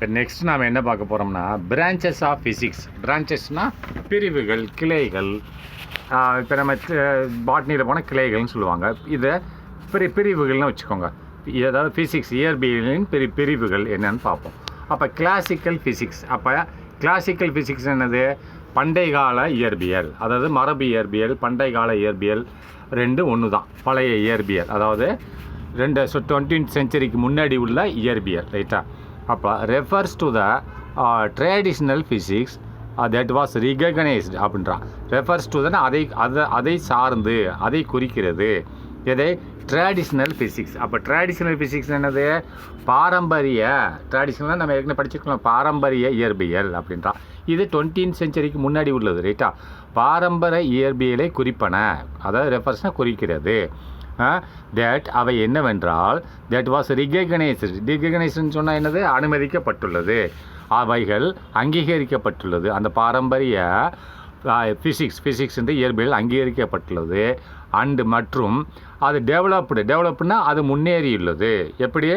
இப்போ நெக்ஸ்ட் நாம் என்ன பார்க்க போகிறோம்னா பிரான்ச்சஸ் ஆஃப் ஃபிசிக்ஸ். பிரான்ச்சஸ்னால் பிரிவுகள், கிளைகள். இப்போ நம்ம பாட்னியில் போனால் கிளைகள்னு சொல்லுவாங்க. இதை பிரிவுகள்னு வச்சுக்கோங்க. அதாவது ஃபிசிக்ஸ் இயற்பியலின் பிரிவுகள் என்னன்னு பார்ப்போம். அப்போ கிளாசிக்கல் ஃபிசிக்ஸ். அப்போ கிளாசிக்கல் ஃபிசிக்ஸ் என்னது? பண்டை கால இயற்பியல், அதாவது மரபு இயற்பியல், பண்டை கால இயற்பியல் ரெண்டும் ஒன்று தான். பழைய இயற்பியல், அதாவது 20th செஞ்சுரிக்கு முன்னாடி உள்ள இயற்பியல், ரைட்டா? அப்போ refers to the traditional physics that was recognised அப்படின்றான். ரெஃபர்ஸ் டு தான் அதை சார்ந்து, அதை குறிக்கிறது. எதை? Traditional physics. அப்போ ட்ரெடிஷ்னல் ஃபிசிக்ஸ் என்னது? பாரம்பரிய. ட்ரெடிஷ்னலாக நம்ம ஏற்கனவே படிச்சிருக்கோம், பாரம்பரிய இயற்பியல் அப்படின்றான். இது 20th செஞ்சுரிக்கு முன்னாடி உள்ளது, ரைட்டா? பாரம்பரிய இயற்பியலை குறிப்பன, அதாவது ரெஃபர்ஸ்னால் குறிக்கிறது. தேட் அவை என்னவென்றால் தட் வாஸ் ரிகக்னைஸ்டு. ரிகக்னைஸ்டுன்னு சொன்னால் என்னது? அனுமதிக்கப்பட்டுள்ளது, அவைகள் அங்கீகரிக்கப்பட்டுள்ளது. அந்த பாரம்பரிய ஃபிசிக்ஸ் என்ற இயற்பியல் அங்கீகரிக்கப்பட்டுள்ளது. மற்றும் அது டெவலப்டுனா அது முன்னேறியுள்ளது. எப்படி?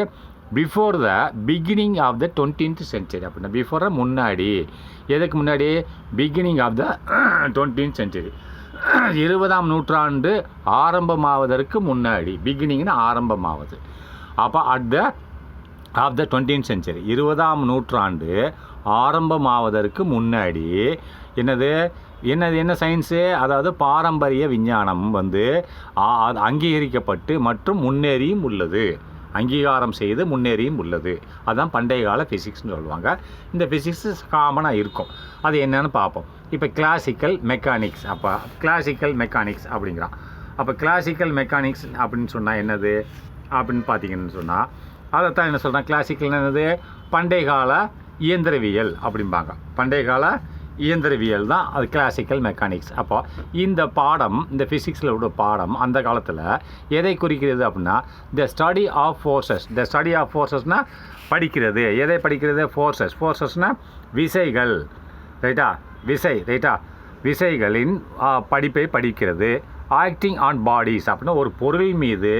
Before the beginning of the 20th century. அப்படின்னா பிஃபோர் முன்னாடி. எதுக்கு முன்னாடி? Beginning of the 20th century, 20ஆம் நூற்றாண்டு ஆரம்பமாவதற்கு முன்னாடி. பிகினிங்னா ஆரம்பமாவது. அப்போ at the of the 20th century, 20ஆம் நூற்றாண்டு ஆரம்பமாவதற்கு முன்னாடி என்ன சயின்ஸு? அதாவது பாரம்பரிய விஞ்ஞானம் அங்கீகரிக்கப்பட்டு மற்றும் முன்னேறியும் உள்ளது. அங்கீகாரம் செய்து முன்னேறியும் உள்ளது. அதுதான் பண்டைய கால ஃபிசிக்ஸ்னு சொல்லுவாங்க. இந்த ஃபிசிக்ஸ் காமனாக இருக்கும். அது என்னன்னு பார்ப்போம். இப்போ கிளாசிக்கல் மெக்கானிக்ஸ். அப்போ கிளாசிக்கல் மெக்கானிக்ஸ் அப்படிங்கிறான். அப்போ கிளாசிக்கல் மெக்கானிக்ஸ் அப்படின்னு சொன்னால் என்னது அப்படின்னு பார்த்தீங்கன்னு சொன்னால் அதைத்தான் என்ன சொல்கிறான்? கிளாசிக்கல் என்னது? பண்டைய கால இயந்திரவியல் அப்படிம்பாங்க. பண்டைய கால இயந்திரவியல் தான் அது கிளாசிக்கல் மெக்கானிக்ஸ். அப்போ இந்த பாடம், இந்த ஃபிசிக்ஸில் உள்ள பாடம் அந்த காலத்தில் எதை குறிக்கிறது அப்படின்னா the study of forces. The study of ஃபோர்ஸஸ்னால் படிக்கிறது. எதை படிக்கிறது? ஃபோர்ஸஸ்னால் விசைகள், ரைட்டா? ரைட்டா? விசைகளின் படிப்பை படிக்கிறது. ஆக்டிங் ஆன் பாடிஸ் அப்படின்னா ஒரு பொருள் மீது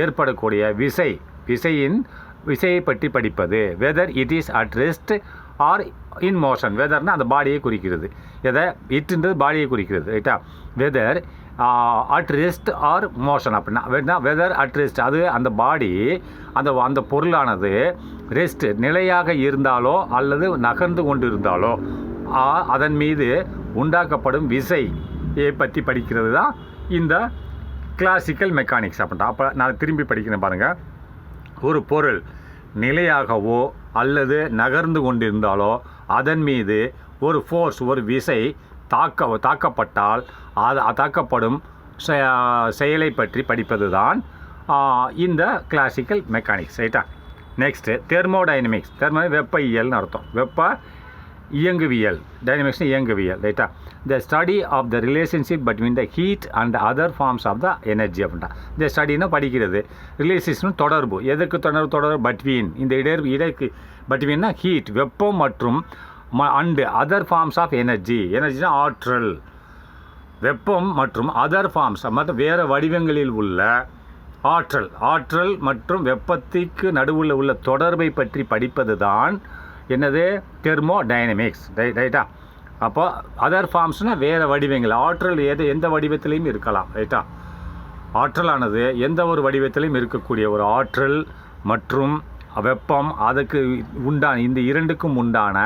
ஏற்படக்கூடிய விசையை பற்றி படிப்பது. Whether it is at rest or in motion. வெதர்னால் அந்த பாடியை குறிக்கிறது. எதை? இட்டுன்றது பாடியை குறிக்கிறது, ரைட்டா? Whether at rest or motion அப்படின்னா வெதர் அட் ரெஸ்ட், அது அந்த பாடி அந்த பொருளானது ரெஸ்ட் நிலையாக இருந்தாலோ அல்லது நகர்ந்து கொண்டு இருந்தாலோ அதன் மீது உண்டாக்கப்படும் விசையை பற்றி படிக்கிறது தான் இந்த கிளாசிக்கல் மெக்கானிக்ஸ் அப்படின்ட்டா. அப்போ நான் திரும்பி படிக்கிறேன் பாருங்கள். ஒரு பொருள் நிலையாகவோ அல்லது நகர்ந்து கொண்டிருந்தாலோ அதன் மீது ஒரு ஃபோர்ஸ், ஒரு விசை தாக்கப்பட்டால் தாக்கப்படும் செயலை பற்றி படிப்பது தான் இந்த கிளாசிக்கல் மெக்கானிக்ஸ், ரைட்டா? Next thermodynamics. வெப்பயியல்னு அர்த்தம். இயங்குவியல். டைனமிக்ஸ்னு இயங்குவியல், ரைட்டா? The study of the relationship between the heat and other forms of the energy அப்படின்ட்டா. இந்த ஸ்டடினா படிக்கிறது. ரிலேஷன்ஷிப்னு தொடர்பு. எதுக்கு தொடர்பு? பட்வீன். இந்த இடருக்கு பட்வீன்னா ஹீட், வெப்பம் மற்றும் அண்டு அதர் ஃபார்ம்ஸ் ஆஃப் எனர்ஜினா ஆற்றல். வெப்பம் மற்றும் அதர் ஃபார்ம்ஸ் மற்றும் வேறு வடிவங்களில் உள்ள ஆற்றல் மற்றும் வெப்பத்திற்கு நடுவில் உள்ள தொடர்பை பற்றி படிப்பது தான் என்னது? தெர்மோடைனமிக்ஸ், ரைட்டா? அப்போ அதர் ஃபார்ம்ஸ்னால் வேறு வடிவங்கள். ஆற்றல் எந்த வடிவத்திலையும் இருக்கலாம், ரைட்டா? ஆற்றலானது எந்த ஒரு வடிவத்திலையும் இருக்கக்கூடிய ஒரு ஆற்றல் மற்றும் வெப்பம், அதுக்கு உண்டான இந்த இரண்டுக்கும் உண்டான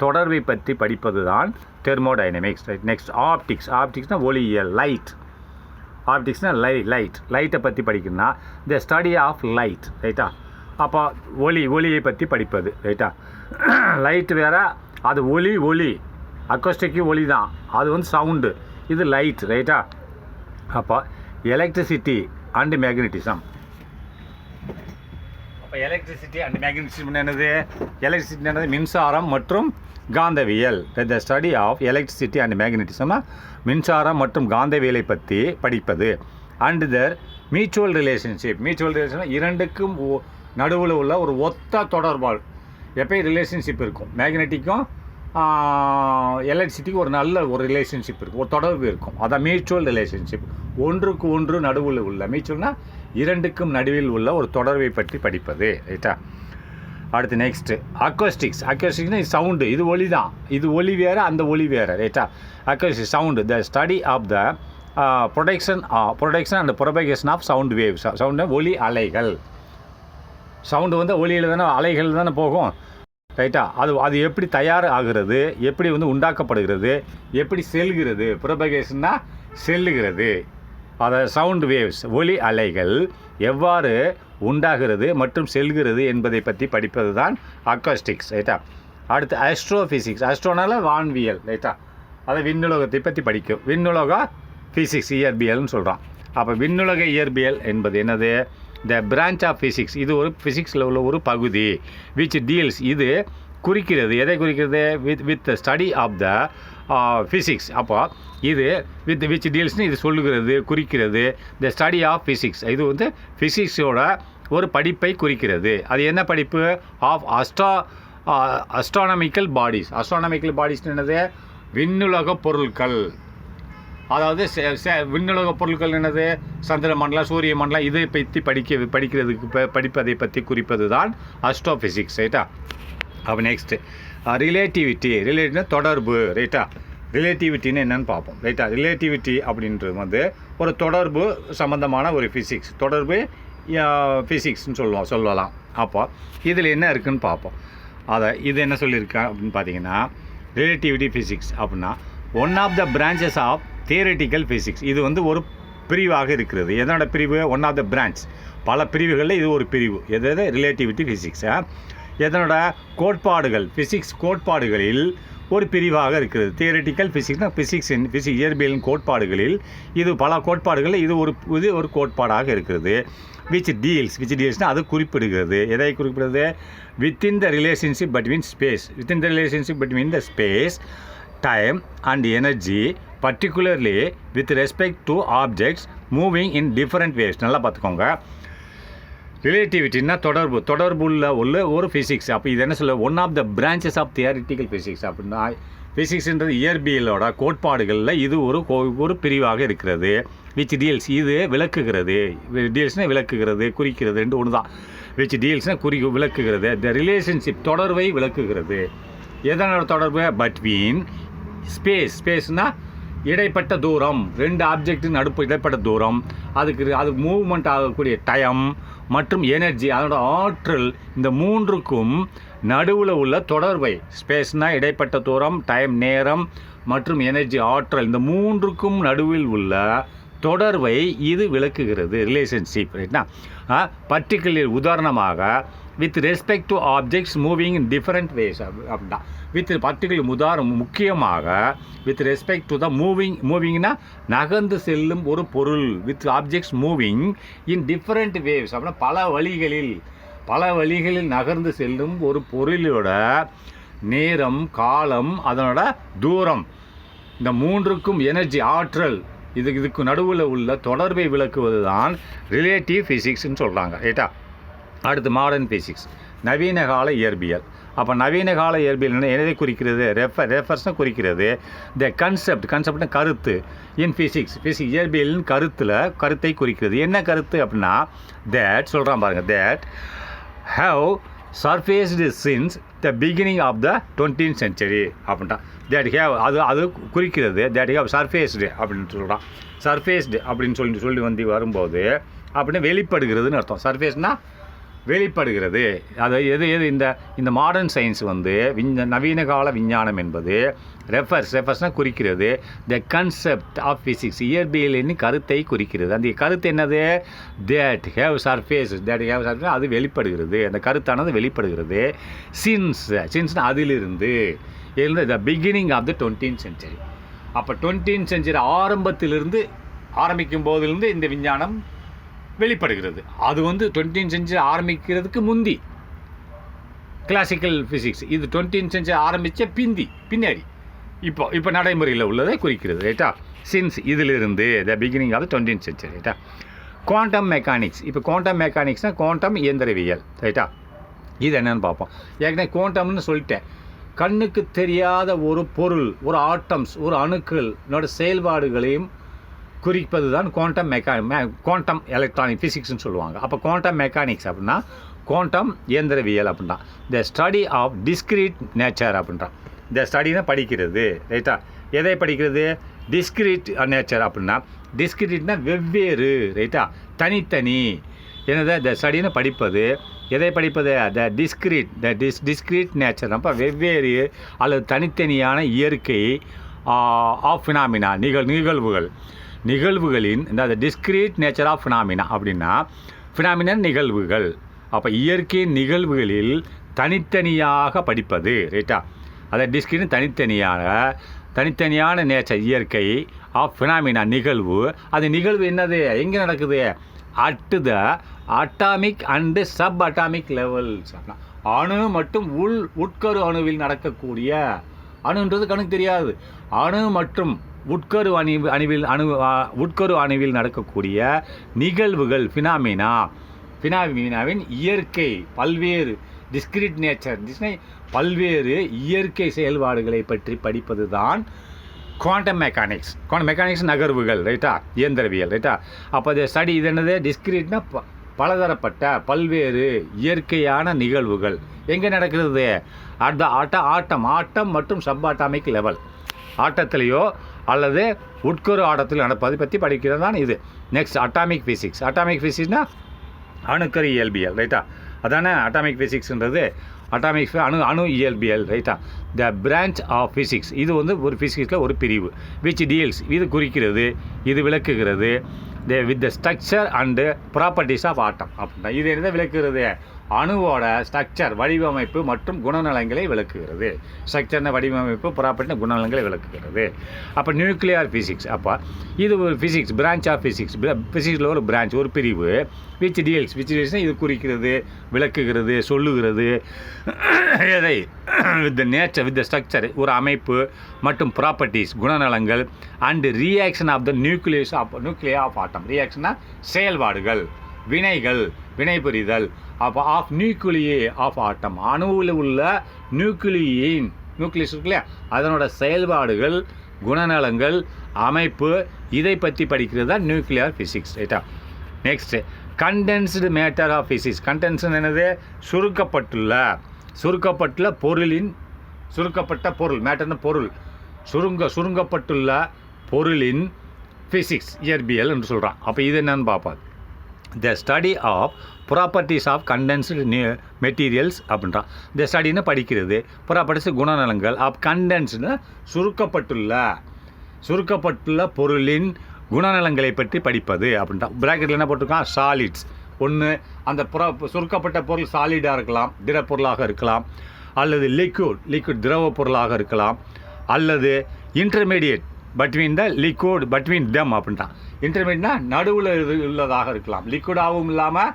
தொடர்பை பற்றி படிப்பது தான் தெர்மோடைனமிக்ஸ். நெக்ஸ்ட் ஆப்டிக்ஸ்னால் ஒளியியல், ஆப்டிக்ஸ்னால் லைட்டை பற்றி படிக்கணும்னா த ஸ்டடி ஆஃப் லைட், ரைட்டா? அப்போ ஒளியை பற்றி படிப்பது, ரைட்டா? லைட் வேறு, அது ஒளி அக்கோஸ்டிக்கு ஒளி தான், அது சவுண்டு. இது லைட், ரைட்டா? அப்போ எலக்ட்ரிசிட்டி அண்ட் மேக்னட்டிசம். அப்போ எலக்ட்ரிசிட்டி அண்ட் மேக்னட்டிசம் என்னது? எலக்ட்ரிசிட்டி என்னது? மின்சாரம் மற்றும் காந்தவியல். The study of electricity and மேக்னட்டிசம்னா மின்சாரம் மற்றும் காந்தவியலை பற்றி படிப்பது. அண்ட் தர் மியூச்சுவல் ரிலேஷன்ஷிப் இரண்டுக்கும் நடுவில் உள்ள ஒரு ஒத்த தொடர்பால் எப்போயும் ரிலேஷன்ஷிப் இருக்கும். மேக்னெட்டிக்கும் எலக்ட்ரிசிட்டிக்கும் ஒரு நல்ல ஒரு ரிலேஷன்ஷிப் இருக்கும், ஒரு தொடர்பு இருக்கும். அதான் மியூச்சுவல் ரிலேஷன்ஷிப். ஒன்றுக்கு ஒன்று நடுவில் உள்ள, மியூச்சுவல்னால் இரண்டுக்கும் நடுவில் உள்ள ஒரு தொடர்பை பற்றி படிப்பது, ரைட்டா? அடுத்து நெக்ஸ்ட்டு அக்வஸ்டிக்ஸ்னால் சவுண்டு, இது ஒலி தான், இது ஒலி வேறு, அந்த ஒலி வேறு, ரைட்டா. Acoustics sound, the study of the production and propagation of sound waves. Sound ஒலி அலைகள். சவுண்டு வந்து ஒலியில் தானே, அலைகள் தானே போகும், ரைட்டா. அது எப்படி தயார் ஆகிறது, எப்படி வந்து உண்டாக்கப்படுகிறது, எப்படி செல்கிறது. ப்ரொபகேஷன்னா செல்லுகிறது. அதை சவுண்ட் வேவ்ஸ் ஒலி அலைகள் எவ்வாறு உண்டாகிறது மற்றும் செல்கிறது என்பதை பற்றி படிப்பது தான் அக்வாஸ்டிக்ஸ், ரைட்டா. அடுத்து ஆஸ்ட்ரோஃபிசிக்ஸ். ஆஸ்ட்ரோனால வான்வியல், ரைட்டா. அதை விண்ணுலகத்தை பற்றி படிக்கும். விண்ணுலக ஃபிசிக்ஸ், இயற்பியல்னு சொல்கிறோம். அப்போ விண்ணுலக இயற்பியல் என்பது என்னது? The branch of physics. இது ஒரு ஃபிசிக்ஸில் உள்ள ஒரு பகுதி. விச் டீல்ஸ், இது குறிக்கிறது, எதை குறிக்கிறது? With study of the physics. அப்போ இது விச் டீல்ஸ்னு இது சொல்லுகிறது, குறிக்கிறது. த ஸ்டடி ஆஃப் ஃபிசிக்ஸ், இது வந்து ஃபிசிக்ஸோட ஒரு படிப்பை குறிக்கிறது. அது என்ன படிப்பு? Of astronomical bodies. Astronomical bodies என்னது? விண்ணுலக பொருட்கள். அதாவது விண்ணுலக பொருட்கள் என்னது? சந்திர மண்டலம், சூரிய மண்டலம், இதை பற்றி படிக்கிறதுக்கு படிப்பதை பற்றி குறிப்பது தான் அஸ்ட்ரோஃபிசிக்ஸ், ரைட்டா. அப்போ நெக்ஸ்ட்டு ரிலேட்டிவிட்டினா தொடர்பு, ரைட்டா. ரிலேட்டிவிட்டின்னு என்னென்னு பார்ப்போம், ரைட்டா. ரிலேட்டிவிட்டி அப்படின்றது வந்து ஒரு தொடர்பு சம்மந்தமான ஒரு ஃபிசிக்ஸ். தொடர்பு ஃபிசிக்ஸ்னு சொல்லலாம். அப்போ இதில் என்ன இருக்குதுன்னு பார்ப்போம். இது என்ன சொல்லியிருக்கேன் அப்படின்னு பார்த்தீங்கன்னா, ரிலேட்டிவிட்டி ஃபிசிக்ஸ் அப்படின்னா one of the branches of theoretical physics. இது வந்து ஒரு பிரிவாக இருக்கிறது. எதனோட பிரிவு? One of the branch. பல பிரிவுகளில் இது ஒரு பிரிவு. எது? Relativity physics. எதனோட கோட்பாடுகள், ஃபிசிக்ஸ் கோட்பாடுகளில் ஒரு பிரிவாக இருக்கிறது. தியரிட்டிக்கல் ஃபிசிக்ஸ்னால் ஃபிசிக்ஸ் இயற்பியலின் கோட்பாடுகளில் இது பல கோட்பாடுகளில் இது ஒரு கோட்பாடாக இருக்கிறது. விச் டீல்ஸ்னால் அது குறிப்பிடுகிறது. எதை குறிப்பிடுறது? Within the relationship between the space time and energy particularly with respect to objects moving in different ways. நல்லா பார்த்துக்கோங்க. ரிலேட்டிவிட்டின்னா தொடர்புள்ள ஒரு ஃபிசிக்ஸ். அப்போ இது என்ன சொல்ல? One of the branches of theoretical physics. அப்படின்னா ஃபிசிக்ஸ்ன்றது இயற்பியலோட கோட்பாடுகளில் இது ஒரு பிரிவாக இருக்கிறது. விச் டீல்ஸ், இது விளக்குகிறது. டீல்ஸ்னால் விளக்குகிறது, குறிக்கிறது, ரெண்டு ஒன்று தான். விச் டீல்ஸ்னால் விளக்குகிறது. த ரிலேஷன்ஷிப், தொடர்பை விளக்குகிறது. எதனோட தொடர்பு? பட்வீன் ஸ்பேஸ்னால் இடைப்பட்ட தூரம், ரெண்டு ஆப்ஜெக்டின் இடைப்பட்ட தூரம், அது மூவ்மெண்ட் ஆகக்கூடிய டைம் மற்றும் எனர்ஜி, அதனோட ஆற்றல், இந்த மூன்றுக்கும் நடுவில் உள்ள தொடர்பை. ஸ்பேஸ்னால் இடைப்பட்ட தூரம், டைம் நேரம் மற்றும் எனர்ஜி ஆற்றல், இந்த மூன்றுக்கும் நடுவில் உள்ள தொடர்பை இது விளக்குகிறது. ரிலேஷன்ஷிப், ரைட்னா. பர்டிகுலர் உதாரணமாக with respect to objects moving in different ways அப்படின்னா வித் பர்டிகுலர் முக்கியமாக வித் ரெஸ்பெக்ட் டு த மூவிங்னா நகர்ந்து செல்லும் ஒரு பொருள். With objects moving in different waves அப்படின்னா பல வழிகளில் நகர்ந்து செல்லும் ஒரு பொருளோட நேரம், காலம், அதனோட தூரம், இந்த மூன்றுக்கும் எனர்ஜி, ஆற்றல், இதுக்கு நடுவில் உள்ள தொடர்பை விளக்குவது தான் ரிலேட்டிவ் ஃபிசிக்ஸ்ன்னு சொல்கிறாங்க, ரைட்டா. அடுத்து மாடர்ன் ஃபிசிக்ஸ், நவீன கால இயற்பியல். அப்போ நவீன கால இயற்பியல் எதை குறிக்கிறது? ரெஃபர்ஸ்னால் குறிக்கிறது. த கன்செப்ட்னா கருத்து. இன் ஃபிசிக்ஸ் இயற்பியலின் கருத்தை குறிக்கிறது. என்ன கருத்து அப்படின்னா, தேட் சொல்கிறான் பாருங்கள், that have surfaced since the beginning of the 20th century அப்படின்ட்டா. தேட் ஹேவ் அது குறிக்கிறது. தேட் ஹேவ் சர்ஃபேஸ்டு அப்படின்னு சொல்கிறான். சர்ஃபேஸ்டு அப்படின்னு சொல்லி வரும்போது அப்படின்னு வெளிப்படுகிறதுன்னு அர்த்தம். சர்ஃபேஸ்னால் வெளிப்படுகிறது. அது எது இந்த மாடர்ன் சயின்ஸ் நவீன கால விஞ்ஞானம் என்பது ரெஃபர்ஸ்னால் குறிக்கிறது. த கன்செப்ட் ஆஃப் ஃபிசிக்ஸ் இயற்பியலின் கருத்தை குறிக்கிறது. அந்த கருத்து என்னது? தேட் ஹேவ் சர்ஃபேஸ் அது வெளிப்படுகிறது. அந்த கருத்தானது வெளிப்படுகிறது. சின்ஸ்னால் அதிலிருந்து the beginning of the 20th century. அப்போ 20th century ஆரம்பிக்கும் போதிலிருந்து இந்த விஞ்ஞானம் வெளிப்படுகிறது. அது 20th century ஆரம்பிக்கிறதுக்கு முந்தி கிளாசிக்கல் ஃபிசிக்ஸ். இது 20th century ஆரம்பித்த பின்னாடி இப்போ நடைமுறையில் உள்ளதை குறிக்கிறது, ரைட்டா. சின்ஸ் இதிலிருந்து the beginning of the 20th century, ரைட்டா. Quantum mechanics. இப்போ குவாண்டம் மெக்கானிக்ஸ்னால் குவாண்டம் இயந்திரவியல், ரைட்டா. இது என்னென்னு பார்ப்போம். ஏற்கனவே குவாண்டம்னு சொல்லிட்டேன். கண்ணுக்கு தெரியாத ஒரு பொருள், ஒரு ஆட்டம்ஸ், ஒரு அணுக்களோட செயல்பாடுகளையும் குறிப்பது தான் குவாண்டம் எலக்ட்ரானிக் ஃபிசிக்ஸ்னு சொல்லுவாங்க. அப்போ குவாண்டம் மெக்கானிக்ஸ் அப்படின்னா குவாண்டம் இயந்திரவியல் அப்படின்றான். The study of discrete nature அப்படின்றான். இந்த ஸ்டடினா படிக்கிறது, ரைட்டா? எதை படிக்கிறது? டிஸ்கிரீட் நேச்சர் அப்படின்னா, டிஸ்கிரீட்னா வெவ்வேறு, ரைட்டா? தனித்தனி. என்னது? த ஸ்டடின்னு படிப்பது. எதை படிப்பது? த டிஸ்கிரீட் நேச்சர். அப்போ வெவ்வேறு அல்லது தனித்தனியான இயற்கை ஆஃப் ஃபினாமினா, நிகழ்வுகளின் இந்த டிஸ்கிரீட் நேச்சர் ஆஃப் ஃபினாமினா அப்படின்னா, ஃபினாமினன் நிகழ்வுகள். அப்போ இயற்கையின் நிகழ்வுகளில் தனித்தனியாக படிப்பது, ரைட்டா? அதை டிஸ்கிரீட் தனித்தனியான நேச்சர், இயற்கை ஆஃப் ஃபினாமினா, நிகழ்வு. அது நிகழ்வு என்னது? எங்கே நடக்குது? At the atomic and sub atomic levels. அணு மற்றும் உட்கரு அணுவில் நடக்கக்கூடிய, அணுன்றது கணக்கு தெரியாது, அணு மற்றும் உட்கரு அணுவில் நடக்கக்கூடிய நிகழ்வுகள், ஃபினாமினாவின் இயற்கை பல்வேறு டிஸ்கிரீட் நேச்சர், பல்வேறு இயற்கை செயல்பாடுகளை பற்றி படிப்பது தான் குவாண்டம் மெக்கானிக்ஸ் நகர்வுகள், ரைட்டா? இயந்திரவியல், ரைட்டா? அப்போ அது ஸ்டடி. இது என்னது? டிஸ்கிரீட்னா பலதரப்பட்ட பல்வேறு இயற்கையான நிகழ்வுகள் எங்கே நடக்கிறது? ஆட்டம் மற்றும் சப் அட்டாமிக் லெவல், ஆட்டத்திலேயோ அல்லது உட்கரு ஆட்டத்தில் நடப்பதை பற்றி படிக்கிறது தான் இது. நெக்ஸ்ட் அட்டாமிக் ஃபிசிக்ஸ்னால் அணுக்கரு இயல்பியல், ரைட்டா? அதானே அட்டாமிக் ஃபிசிக்ஸ்ன்றது. அணு இயல்பியல், ரைட்டா? The branch of physics. இது வந்து ஒரு ஃபிசிக்ஸில் ஒரு பிரிவு. விச் டீல்ஸ், இது குறிக்கிறது, இது விளக்குகிறது with the structure and properties of atom அப்படின்னா. இது என்ன விளக்குகிறது? அணுவோட ஸ்ட்ரக்சர், வடிவமைப்பு மற்றும் குணநலங்களை விளக்குகிறது. ஸ்ட்ரக்சர்ன வடிவமைப்பு, ப்ராப்பர்ட்டின குணநலங்களை விளக்குகிறது. அப்போ நியூக்ளியர் ஃபிசிக்ஸ். அப்போ இது ஒரு ஃபிசிக்ஸ், பிரான்ச் ஆஃப் ஃபிசிக்ஸில் ஒரு பிரான்ச், ஒரு பிரிவு. விச் டீல்ஸ்னால் இது குறிக்கிறது, விளக்குகிறது, சொல்லுகிறது. எதை? வித் த ஸ்ட்ரக்சர், ஒரு அமைப்பு மற்றும் ப்ராப்பர்ட்டிஸ், குணநலங்கள் and reaction of the nucleus of atom. ரியாக்ஷன்னா செயல்பாடுகள், வினைபுரிதல். அப்போ ஆஃப் நியூக்ளியே ஆஃப் ஆட்டம், அணுவில் உள்ள நியூக்ளியஸ் இருக்கு இல்லையா, அதனோட செயல்பாடுகள், குணநலங்கள், அமைப்பு, இதை பற்றி படிக்கிறது தான் நியூக்ளியர் ஃபிசிக்ஸ், ரைட்டா? Next condensed matter of physics. Condensed என்னது? சுருக்கப்பட்டுள்ள பொருள், மேட்டர்னு பொருள், சுருங்கப்பட்டுள்ள பொருளின் ஃபிசிக்ஸ், இயற்பியல் என்று சொல்கிறான். அப்போ இது என்னன்னு பார்ப்போம். The study of properties of condensed materials அப்படின்றான். இந்த ஸ்டடின்னு படிக்கிறது, ப்ராப்பர்ட்டிஸ் குணநலங்கள், ஆஃப் கண்டென்ஸ்டு சுருக்கப்பட்டுள்ள பொருளின் குணநலங்களை பற்றி படிப்பது அப்படின்றான். பிராக்கெட்டில் என்ன போட்டிருக்கான்? சாலிட்ஸ். ஒன்று, அந்த சுருக்கப்பட்ட பொருள் சாலிடாக இருக்கலாம், திடப்பொருளாக இருக்கலாம், அல்லது லிக்விட் திரவ பொருளாக இருக்கலாம், அல்லது இன்டர்மீடியேட் பிட்வீன் தெம் அப்படின்றான். இன்டர்மீடியட்னா நடுவில் உள்ளதாக இருக்கலாம், லிக்விடாகவும் இல்லாமல்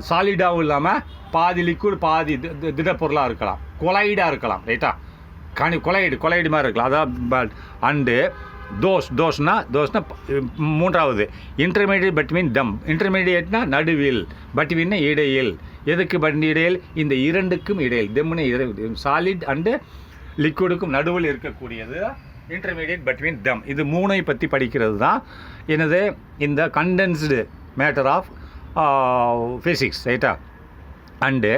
சாலிடாகவும் இல்லாமல் பாதி லிக்விட் பாதி திடப்பொருளாக இருக்கலாம், கொலைடாக இருக்கலாம், ரைட்டா? கொலைடு மாதிரி இருக்கலாம். அதான் அண்டு தோஸ்னா மூன்றாவது இன்டர்மீடியட் பிட்வீன் தம். இன்டர்மீடியேட்னா நடுவில், பிட்வீன்னா இடையில். எதுக்கு இடையில்? இந்த இரண்டுக்கும் இடையில், தெம்னு சாலிட் அண்டு லிக்விடுக்கும் நடுவில் இருக்கக்கூடியது இன்டர்மீடியட் பிட்வீன் தம். இது மூணை பற்றி படிக்கிறது தான் என்னது? இந்த கண்டென்ஸ்டு மேட்டர் ஆஃப் ஃபிசிக்ஸ், ரைட்டா? அண்டு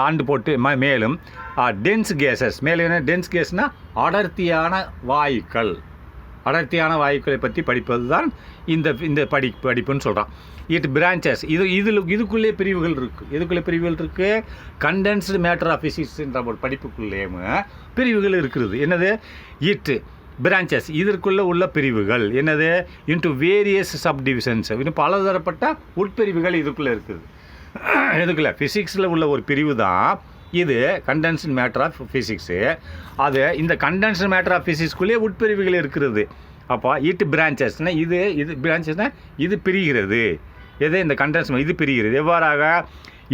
ஆண்டு போட்டு மேலும் டென்ஸ் கேஸஸ். மேலும் என்ன? டென்ஸ் கேஸ்னால் அடர்த்தியான வாயுக்களை பற்றி படிப்பது தான் இந்த படிப்புன்னு சொல்கிறான். It branches. இதுக்குள்ளே பிரிவுகள் இருக்குது. எதுக்குள்ளே பிரிவுகள் இருக்குது? கண்டென்ஸ்டு மேட்டர் ஆஃப் ஃபிசிக்ஸ்ன்ற ஒரு படிப்புக்குள்ளேயும் பிரிவுகள் இருக்கிறது. என்னது? It branches. இதற்குள்ளே உள்ள பிரிவுகள் என்னது? Into various subdivisions. இன்னும் பலதரப்பட்ட உட்பிரிவுகள் இதுக்குள்ளே இருக்குது. எதுக்குள்ள? ஃபிசிக்ஸில் உள்ள ஒரு பிரிவு தான் இது கண்டென்ஸ்டு மேட்டர் ஆஃப் ஃபிசிக்ஸு. அது இந்த கண்டென்ஸ்டு மேட்டர் ஆஃப் ஃபிசிக்ஸ்குள்ளேயே உட்பிரிவுகள் இருக்கிறது. அப்போ இட் பிரான்ச்சஸ்னால் இது பிரான்ச்சஸ்னால் இது பிரிகிறது. எது? இந்த கண்டென்ஸ் இது பிரிகிறது. எவ்வாறாக?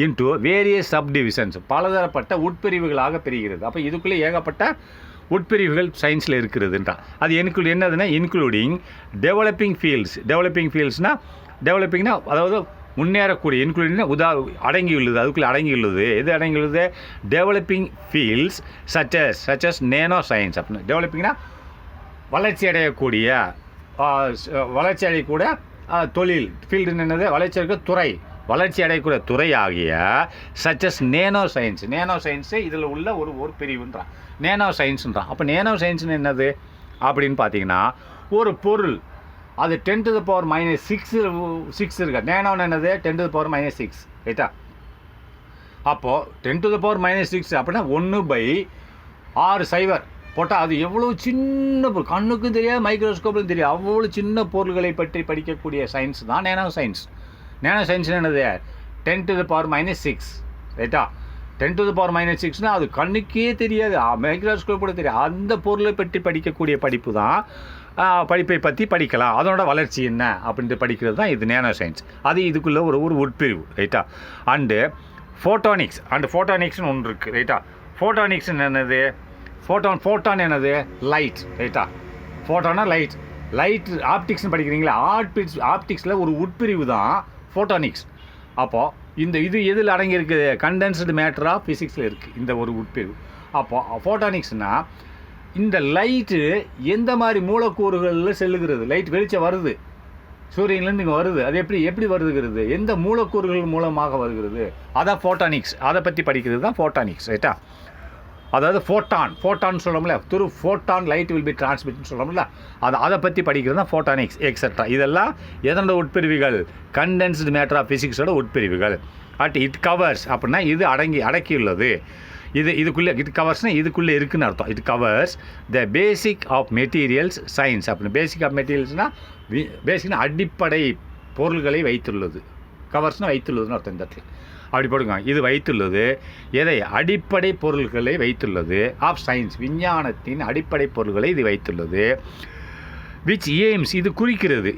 இன்டு வேரியஸ் சப்டிவிஷன்ஸ், பலதரப்பட்ட உட்பிரிவுகளாக பிரிகிறது. அப்போ இதுக்குள்ளே ஏகப்பட்ட உட்பிரிவுகள் சயின்ஸில் இருக்கிறதுன்றான். அது என்னதுன்னா இன்க்ளூடிங் டெவலப்பிங் ஃபீல்ட்ஸ்னால் டெவலப்பிங்னா அதாவது முன்னேறக்கூடிய, இன்க்ளூடிங்னா அடங்கியுள்ளது, அதுக்குள்ளே அடங்கியுள்ளது. எது அடங்கியுள்ளது? டெவலப்பிங் ஃபீல்ட்ஸ் சச்சஸ் நேனோ சயின்ஸ் அப்படின்னு. டெவலப்பிங்னா வளர்ச்சி அடையக்கூடிய தொழில். ஃபீல்டுன்னு என்னது? வளர்ச்சி அடைக்க துறை, வளர்ச்சி அடையக்கூடிய துறையாகிய சச்சஸ் நேனோ சயின்ஸ். நேனோ சயின்ஸு இதில் உள்ள ஒரு பிரிவுன்றான், நேனோ சயின்ஸுன்றான். அப்போ நேனோ சயின்ஸ்னு என்னது அப்படின்னு பார்த்தீங்கன்னா, ஒரு பொருள் அது 10⁻6 இருக்கா. நேனோன்னு என்னது 10⁻6 ரைட்டா. அப்போது 10⁻6 அப்படின்னா 1/6 போட்டால் அது எவ்வளோ சின்ன பொருள், கண்ணுக்கும் தெரியாது, மைக்ரோஸ்கோப்பும் தெரியாது, அவ்வளோ சின்ன பொருள்களை பற்றி படிக்கக்கூடிய சயின்ஸ் தான் நேனோ சயின்ஸ். நேனோ சயின்ஸ் என்னது 10⁻6 ரைட்டா. 10⁻6னால் அது கண்ணுக்கே தெரியாது, மைக்ரோஸ்கோப் கூட தெரியாது, அந்த பொருளை பற்றி படிக்கக்கூடிய படிப்பு தான், படிப்பை பற்றி படிக்கலாம், அதனோட வளர்ச்சி என்ன அப்படின்ட்டு படிக்கிறது தான் இது நேனோ சயின்ஸ். அது இதுக்குள்ளே ஒரு உட்பிரிவு ரைட்டா. அண்டு ஃபோட்டானிக்ஸ்னு ஒன்று இருக்குது ரைட்டா. ஃபோட்டானிக்ஸ் என்னது, ஃபோட்டான் என்னது லைட் ரைட்டா. ஃபோட்டானா லைட் ஆப்டிக்ஸ்னு படிக்கிறீங்களா, ஆப்டிக்ஸில் ஒரு உட்பிரிவு தான் ஃபோட்டானிக்ஸ். அப்போது இது எதில் அடங்கியிருக்குது, கண்டென்ஸ்டு மேட்டர் ஆஃப் ஃபிசிக்ஸில் இருக்குது இந்த ஒரு உட்பிரிவு. அப்போது ஃபோட்டானிக்ஸ்னால் இந்த லைட்டு எந்த மாதிரி மூலக்கூறுகளில் செல்லுகிறது, லைட் வெளிச்சம் வருது சூரியன்லேருந்து இங்கே வருது, அது எப்படி வருதுங்கிறது, எந்த மூலக்கூறுகள் மூலமாக வருகிறது, அதான் ஃபோட்டானிக்ஸ். அதை பற்றி படிக்கிறது தான் ஃபோட்டானிக்ஸ் ரைட்டா. அதாவது ஃபோட்டான் சொல்கிறோம்ல, through photon light will be டிரான்ஸ்மிட்னு சொல்கிறோம்ல, அதை பற்றி படிக்கிறது தான் ஃபோட்டானிக்ஸ் எக்ஸெட்ரா. இதெல்லாம் எதனோட உட்பிரிவுகள், கண்டென்ஸ்டு மேட்டர் ஆஃப் ஃபிசிக்ஸோட உட்பிரிவுகள். இட் கவர்ஸ் அப்படின்னா இது அடக்கியுள்ளது, இது கவர்ஸ்னால் இதுக்குள்ளே இருக்குதுன்னு அர்த்தம். It covers the basic of materials science அப்படின்னு. பேசிக் ஆஃப் மெட்டீரியல்ஸ்னால் பேசிக்னா அடிப்படை பொருள்களை வைத்துள்ளது, கவர்ஸ்னால் வைத்துள்ளதுன்னு அர்த்தம். இந்த இடத்துல அப்படி போடுங்க, இது வைத்துள்ளது எதை, அடிப்படை பொருள்களை வைத்துள்ளது, ஆஃப் சயின்ஸ் விஞ்ஞானத்தின் அடிப்படை பொருள்களை இது வைத்துள்ளது. விச் எய்ம்ஸ் இது குறிக்கிறது,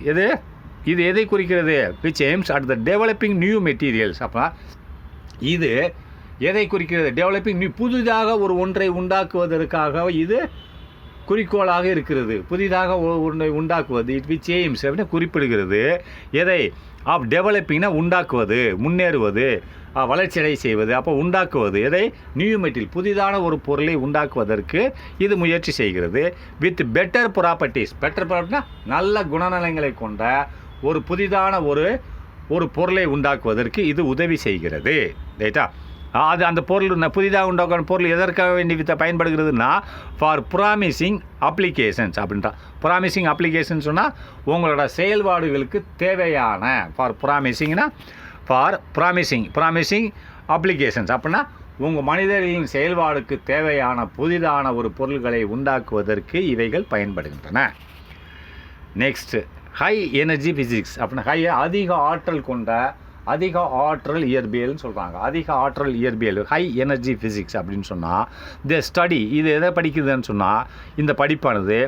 இது எதை குறிக்கிறது, which AIIMS at the developing new materials. அப்போ இது எதை குறிக்கிறது, டெவலப்பிங் நியூ, புதிதாக ஒன்றை உண்டாக்குவதற்காக இது குறிக்கோளாக இருக்கிறது, புதிதாக ஒன்றை உண்டாக்குவது. இட் விச் எய்ம்ஸ் அப்படின்னு குறிப்பிடுகிறது எதை, ஆஃப் டெவலப்பிங்னா உண்டாக்குவது, முன்னேறுவது, வளர்ச்சியடை செய்வது. அப்போ உண்டாக்குவது எதை, நியூ மெட்டீரியல், புதிதான ஒரு பொருளை உண்டாக்குவதற்கு இது முயற்சி செய்கிறது. வித் பெட்டர் ப்ராப்பர்ட்டிஸ், பெட்டர் ப்ராப்பர்ட்டினா நல்ல குணநலங்களை கொண்ட ஒரு புதிதான ஒரு பொருளை உண்டாக்குவதற்கு இது உதவி செய்கிறது ரைட்டா. அது அந்த பொருள் புதிதாக உண்டாக்குற பொருள் எதற்காக வேண்டி பயன்படுகிறதுனா, ஃபார் ப்ராமிசிங் அப்ளிகேஷன்ஸ் அப்படின்றா. ப்ராமிசிங் அப்ளிகேஷன் சொன்னால் உங்களோட செயல்பாடுகளுக்கு தேவையான, ஃபார் ப்ராமிசிங் அப்ளிகேஷன்ஸ் அப்படின்னா உங்கள் மனிதர்களின் செயல்பாடுக்கு தேவையான புதிதான ஒரு பொருள்களை உண்டாக்குவதற்கு இவைகள் பயன்படுகின்றன. நெக்ஸ்ட்டு ஹை எனர்ஜி ஃபிசிக்ஸ் அப்படின்னா அதிக ஆற்றல் இயற்பியல்னு சொல்கிறாங்க. அதிக ஆற்றல் இயற்பியல் ஹை எனர்ஜி ஃபிசிக்ஸ் அப்படின்னு சொன்னால் த ஸ்டடி, இது எதை படிக்குதுன்னு சொன்னால் இந்த படிப்பானது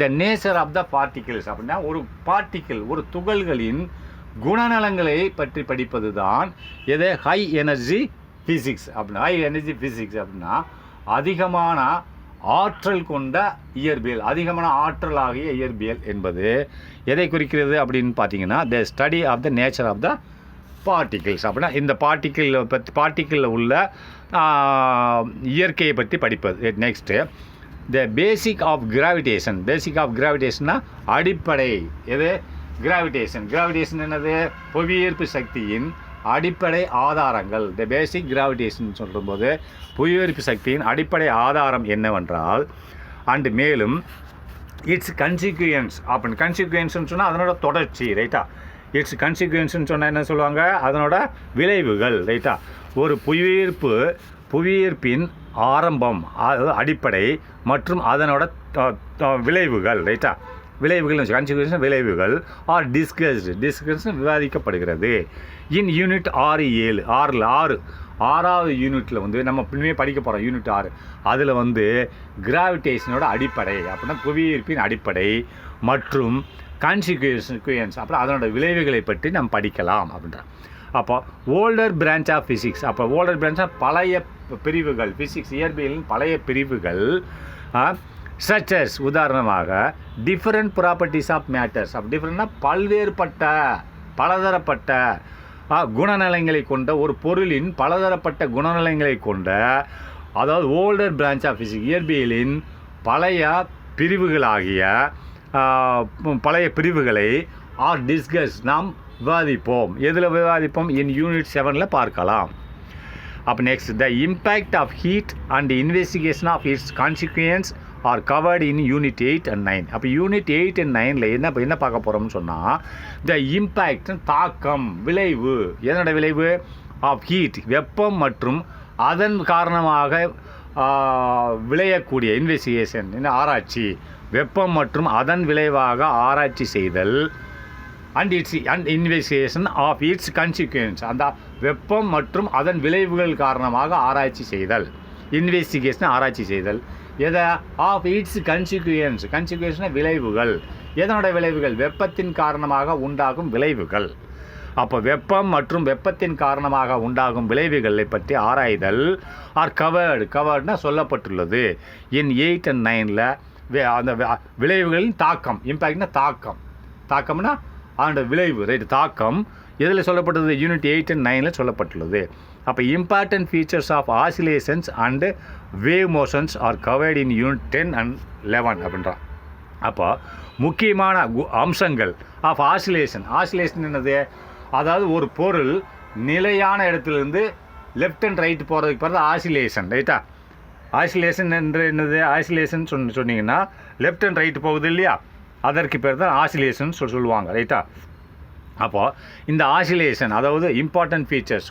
the nature of the particles அப்படின்னா ஒரு துகள்களின் குணநலங்களை பற்றி படிப்பது தான் எது, ஹை எனர்ஜி ஃபிசிக்ஸ் அப்படின்னா. ஹை எனர்ஜி ஃபிசிக்ஸ் அப்படின்னா அதிகமான ஆற்றல் கொண்ட இயற்பியல், அதிகமான ஆற்றலாகிய இயற்பியல் என்பது எதை குறிக்கிறது அப்படின்னு பார்த்தீங்கன்னா the study of the nature of the particles அப்படின்னா இந்த பார்ட்டிக்கிளில் உள்ள இயற்கையை பற்றி படிப்பது. நெக்ஸ்ட்டு த பேசிக் ஆஃப் கிராவிடேஷன்னா அடிப்படை எது, கிராவிடேஷன் என்னது, புவியீர்ப்பு சக்தியின் அடிப்படை ஆதாரங்கள். த பேசிக் கிராவிடேஷன் சொல்லும்போது புவியீர்ப்பு சக்தியின் அடிப்படை ஆதாரம் என்னவென்றால், அண்டு மேலும் இட்ஸ் கன்சிக்வன்ஸ் அப்படின்னு, கன்சிக்வன்ஸ்னு சொன்னால் அதனோட தொடர்ச்சி ரைட்டா. இட்ஸ் கன்சிக்வன்ஸ்னு சொன்னால் என்ன சொல்லுவாங்க, அதனோட விளைவுகள் ரைட்டா. ஒரு புவியீர்ப்பின் ஆரம்பம், அதாவது அடிப்படை மற்றும் அதனோட விளைவுகள் ரைட்டா. கன்சிக்வன்ஸ் விளைவுகள் ஆர் டிஸ்கஸ்டு விவாதிக்கப்படுகிறது. இன் யூனிட் 6வது யூனிட்டில் வந்து நம்ம பின்னே படிக்க போகிறோம். யூனிட் 6 அதில் வந்து கிராவிடேஷனோட அடிப்படை அப்படின்னா புவியீர்ப்பின் அடிப்படை மற்றும் கான்சிக்வன்ஸ் அப்புறம் அதனோட விளைவுகளை பற்றி நம்ம படிக்கலாம் அப்படின்றான். அப்போ ஓல்டர் பிரான்ச் ஆஃப் ஃபிசிக்ஸ், அப்போ ஓல்டர் பிரான்ச்சாக பழைய பிரிவுகள், ஃபிசிக்ஸ் இயற்பியலின் பழைய பிரிவுகள் சச்சஸ் உதாரணமாக டிஃப்ரெண்ட் ப்ராப்பர்ட்டிஸ் ஆஃப் மேட்டர்ஸ். டிஃப்ரெண்ட்னா பலதரப்பட்ட குணநலங்களை கொண்ட ஒரு பொருளின் பலதரப்பட்ட குணநலங்களை கொண்ட, அதாவது ஓல்டர் பிரான்ச் ஆஃப் ஃபிசிக்ஸ் இயற்பியலின் பழைய பிரிவுகளை ஆர் டிஸ்கஸ் நாம் விவாதிப்போம். எதில் விவாதிப்போம்? இன் யூனிட் 7ல் பார்க்கலாம். அப்போ next, the impact of heat and investigation of its consequence are covered in unit 8 and 9. அப்போ யூனிட் 8 and 9ல் என்ன பார்க்க போகிறோம்னு சொன்னால், த இம்பேக்ட் தாக்கம், விளைவு. எதனோட விளைவு? ஆஃப் ஹீட், வெப்பம் மற்றும் அதன் காரணமாக விளையக்கூடிய இன்வெஸ்டிகேஷன், ஆராய்ச்சி, வெப்பம் மற்றும் அதன் விளைவாக ஆராய்ச்சி செய்தல், and investigation of its consequence, அந்த வெப்பம் மற்றும் அதன் விளைவுகள் காரணமாக ஆராய்ச்சி செய்தல். இன்வெஸ்டிகேஷன் ஆராய்ச்சி செய்தல். எதை? ஆஃப் இட்ஸ் கான்சிக்வன்ஸ்னா விளைவுகள். எதனோட விளைவுகள்? வெப்பத்தின் காரணமாக உண்டாகும் விளைவுகள். அப்போ வெப்பம் மற்றும் வெப்பத்தின் காரணமாக உண்டாகும் விளைவுகளை பற்றி ஆராய்தல் ஆர் கவர்டுனா சொல்லப்பட்டுள்ளது. இன் 8 and 9ல் அந்த விளைவுகளின் தாக்கம், இம்பேக்ட்னா தாக்கம்னா அதோட விளைவு, ரைட்? தாக்கம் எதில் சொல்லப்பட்டது? யூனிட் 8 and 9ல் சொல்லப்பட்டுள்ளது. அப்போ important features of oscillations and wave motions are covered in unit 10 and 11 அப்படின்றான். அப்போ முக்கியமான அம்சங்கள் ஆஃப் ஆசிலேஷன் என்னது? அதாவது ஒரு பொருள் நிலையான இடத்துலேருந்து லெஃப்ட் அண்ட் ரைட் போகிறதுக்கு பிறகு ஆசிலேஷன், ரைட்டா? ஆசிலேஷன் என்று என்னது? ஆசிலேஷன் சொன்னீங்கன்னா லெஃப்ட் அண்ட் ரைட் போகுது இல்லையா, அதற்கு பேர் தான் ஆசிலேஷன் சொல்லுவாங்க, ரைட்டா? அப்போது இந்த ஆசிலேஷன், அதாவது இம்பார்ட்டன்ட் ஃபீச்சர்ஸ்,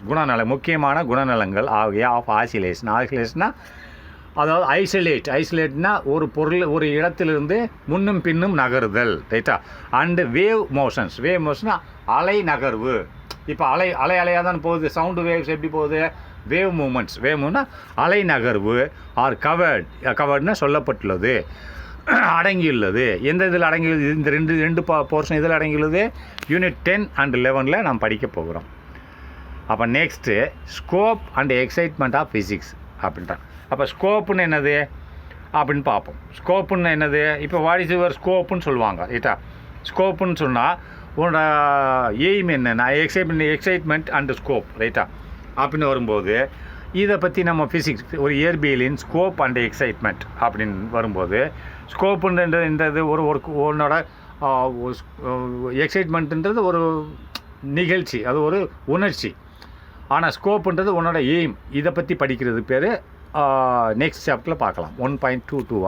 முக்கியமான குணநலங்கள் ஆகிய ஆஃப் ஆசிலேஷன்னா அதாவது ஐசோலேட்னா ஒரு பொருள் ஒரு இடத்திலிருந்து முன்னும் பின்னும் நகருதல், ரைட்டா? அண்டு வேவ் மோஷன்னா அலை நகர்வு. இப்போ அலையாக தான் போகுது. சவுண்டு வேவ்ஸ் எப்படி போகுது? வேவ் மூவ்மெண்ட்னா அலை நகர்வு. ஆர் கவர்டுனா சொல்லப்பட்டுள்ளது, அடங்கியுள்ளது. எந்த இதில் அடங்கியுள்ளது? இந்த ரெண்டு போர்ஷன் இதில் அடங்கியுள்ளது. யூனிட் 10 and 11ல் நாம் படிக்க போகிறோம். அப்போ next, scope and excitement of physics அப்படின்றான். அப்போ ஸ்கோப்புன்னு என்னது அப்படின்னு பார்ப்போம். ஸ்கோப்புன்னு என்னது? இப்போ வாட் இஸ் யுவர் ஸ்கோப்புன்னு சொல்லுவாங்க, ரைட்டா? ஸ்கோப்புன்னு சொன்னால் உன்னோட எய்ம் என்னென்னா எக்ஸைட்மெண்ட் அண்ட் ஸ்கோப், ரைட்டா? அப்படின்னு வரும்போது இதை பற்றி நம்ம ஃபிசிக்ஸ் ஒரு இயற்பியலின் ஸ்கோப் அண்ட் எக்ஸைட்மெண்ட் அப்படின்னு வரும்போது, ஸ்கோப்புன்றது உன்னோட எக்ஸைட்மெண்ட்டுன்றது ஒரு நிகழ்ச்சி, அது ஒரு உணர்ச்சி. ஆனால் ஸ்கோப்புன்றது உன்னோட எய்ம். இதை பற்றி படிக்கிறது பேர் நெக்ஸ்ட் சாப்டரில் பார்க்கலாம். 1.22